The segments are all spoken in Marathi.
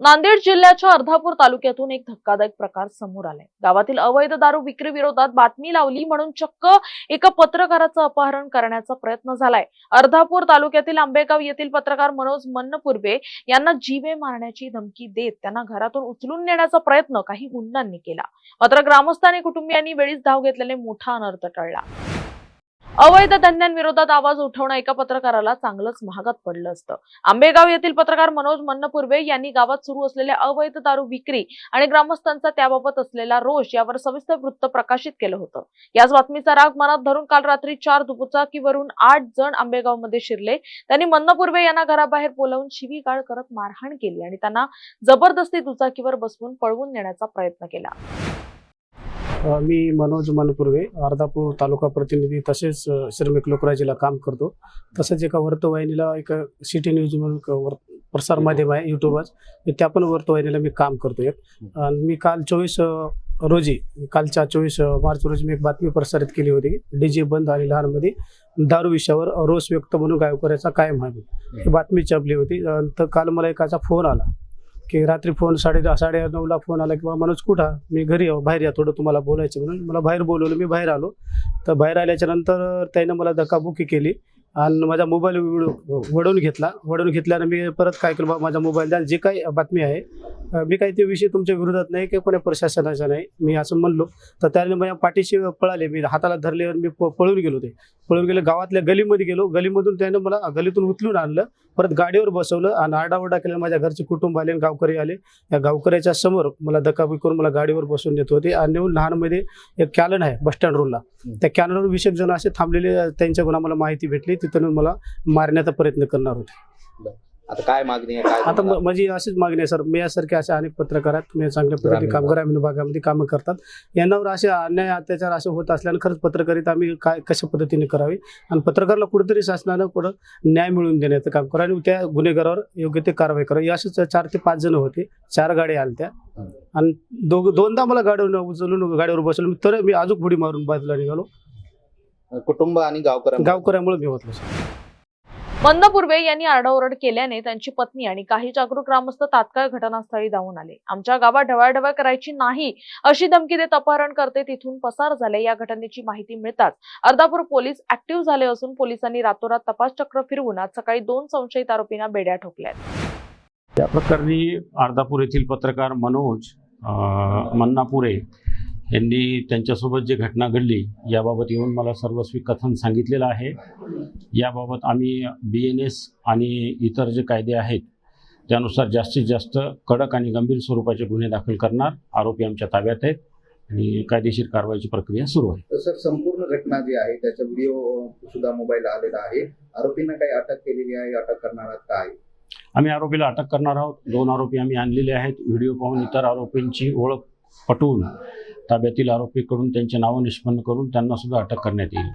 नांदेड जिल्ह्याच्या अर्धापूर तालुक्यातून एक धक्कादायक प्रकार समोर आलाय। गावातील अवैध दारू विक्री विरोधात बातमी लावली म्हणून चक्क एका पत्रकाराचं अपहरण करण्याचा प्रयत्न झालाय। अर्धापूर तालुक्यातील आंबेगाव येथील पत्रकार मनोज मन्नपुर्वे यांना जीवे मारण्याची धमकी देत त्यांना घरातून उचलून नेण्याचा प्रयत्न काही गुंडांनी केला। मात्र ग्रामस्थ आणि कुटुंबियांनी वेळीच धाव घेतल्याने मोठा अनर्थ टळला। अवैध धंद्यांविरोधात आवाज उठवणं एका पत्रकाराला चांगलंच महागात पडलं असतं। आंबेगाव येथील पत्रकार मनोज मन्नपुर्वे यांनी गावात सुरू असलेल्या अवैध दारू विक्री आणि ग्रामस्थांचा त्याबाबत असलेला रोष यावर सविस्तर वृत्त प्रकाशित केलं होतं। याच बातमीचा राग मनात धरून काल रात्री 4 दुचाकीवरून 8 जण आंबेगावमध्ये शिरले। त्यांनी मन्नपुर्वे यांना घराबाहेर बोलावून शिवीगाळ करत मारहाण केली आणि त्यांना जबरदस्ती दुचाकीवर बसवून पळवून नेण्याचा प्रयत्न केला। मी मनोज मन्नपुर्वे अर्धापूर तालुका प्रतिनिधी तसेच श्रमिक लोकराज्याला काम करतो। तसंच एका वर्तवाहिनीला एक सिटी न्यूज म्हणून प्रसार माध्यम आहे यूट्यूबच, त्या पण वर्तवाहिनीला मी काम करतो। मी काल 24 मार्च रोजी मी एक बातमी प्रसारित केली होती। डीजे बंद आणि लहानमध्ये दारू विषयावर रोष व्यक्त म्हणून गायकवाड्याचा कायम आहे, ही बातमी छापली होती। तर काल मला एकाचा फोन आला की रात्री फोन 9:30ला फोन आला की मनोज कुठं, मी घरी बाहेर या, थोडं तुम्हाला बोलायचं म्हणून मला बाहेर बोलवलं। मी बाहेर आलो, तर बाहेर आल्याच्या नंतर त्यानं मला धक्काबुक्की केली आणि माझा मोबाईल वडवून घेतल्यानं मी परत काय केलं, माझा मोबाईल द्या, जे काही बातमी आहे मी काही ते विषय तुमच्या विरोधात नाही की कोणा प्रशासनाचा नाही, मी असं म्हणलो। तर त्याने माझ्या पाठीशी पळाले, मी हाताला धरले आणि मी पळून गेलो। गावातल्या गलीमध्ये गेलो, गलीमधून त्यानं मला गलीतून उचलून आणलं, परत गाडीवर बसवलं आणि आरडाओरडा केला। माझ्या घरचे कुटुंब आले, गावकरी आले, या गावकऱ्याच्या समोर मला धक्काबुक्की करून मला गाडीवर बसवून देत होते आणि नेऊन लहानमध्ये एक कॅलन आहे बस स्टँड रोडला, त्या कॅनलवर 20 जण असे थांबलेले, त्यांच्याकडून आम्हाला माहिती भेटली, तिथून मला मारण्याचा प्रयत्न करणार होते। आता काय मागणी आहे, काय आता माझी अशीच मागणी आहे सर, मी यासारखे असे अनेक पत्रकार आहेत, मी चांगल्या पद्धतीने काम ग्रामीण भागामध्ये कामं करतात, यांनावर असे अन्याय अत्याचार असे होत असल्यानं खरंच पत्रकारिता आम्ही काय कशा पद्धतीने करावी आणि पत्रकाराला कुठेतरी शासनानं पुढं न्याय मिळवून देण्याचं काम करा आणि त्या गुन्हेगारावर योग्य ते कारवाई करा। असेच 4 ते 5 जण होते, 4 गाड्या आल्या आणि दोनदा मला गाडीवर उचलून गाडीवर बसवलं, तर मी अजून पुढे मारून बाजूला निघालो। कुटुंब आणि गावकऱ्यामुळे मी होतो। मन्नपुर्वे यांनी आरडाओरड केल्याने त्यांची पत्नी आणि काही जागरूक ग्रामस्थ तात्काळ घटनास्थळी धावून आले। आमच्या गावात ढवळाढवळ करायची नाही अशी धमकी देत अपहरणकर्ते तिथून पसार झाले। या घटनेची माहिती मिळताच अर्धापूर पोलीस ऍक्टिव्ह झाले असून पोलिसांनी रातोरात तपास चक्र फिरवून आज सकाळी 2 संशयित आरोपींना बेड्या ठोकल्यात। या प्रकरणी अर्धापूर येथील पत्रकार मनोज मन्नपुर्वे यांनी त्यांच्यासोबत जी घटना घडली याबाबत येऊन मला सर्वस्वी कथन सांगितलेलं आहे। याबाबत आम्ही BNS आणि इतर जे कायदे आहेत त्यानुसार जास्तीत जास्त कडक आणि गंभीर स्वरूपाचे गुन्हे दाखल करणार। आरोपी आमच्या ताब्यात आहेत आणि कायदेशीर कारवाईची प्रक्रिया सुरू आहे। सर, संपूर्ण घटना जी आहे त्याचा व्हिडिओ सुद्धा मोबाईल आलेला आहे, आरोपींना काही अटक केलेली आहे, अटक करणार आहात काय? आम्ही आरोपीला अटक करणार आहोत। 2 आरोपी आम्ही आणलेले आहेत। व्हिडिओ पाहून इतर आरोपींची ओळख पटवून ताब्यातील आरोपीकडून त्यांचे नाव निष्पन्न करून त्यांना सुद्धा अटक करण्यात येईल।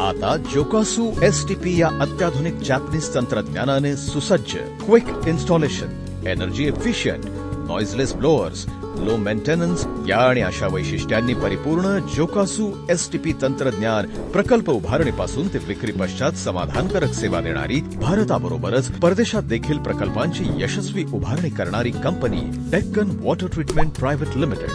आता जोकासू STP या अत्याधुनिक जॅपनीज तंत्रज्ञानाने सुसज्ज quick installation, energy efficient, noiseless blowers, low maintenance या आणि अशा वैशिष्ट्यांनी परिपूर्ण जोकासू STP तंत्रज्ञान प्रकल्प उभारणीपासून ते विक्री पश्चात समाधानकारक सेवा देणारी, भारताबरोबरच परदेशात देखील प्रकल्पांची यशस्वी उभारणी करणारी company Deccan water treatment private limited.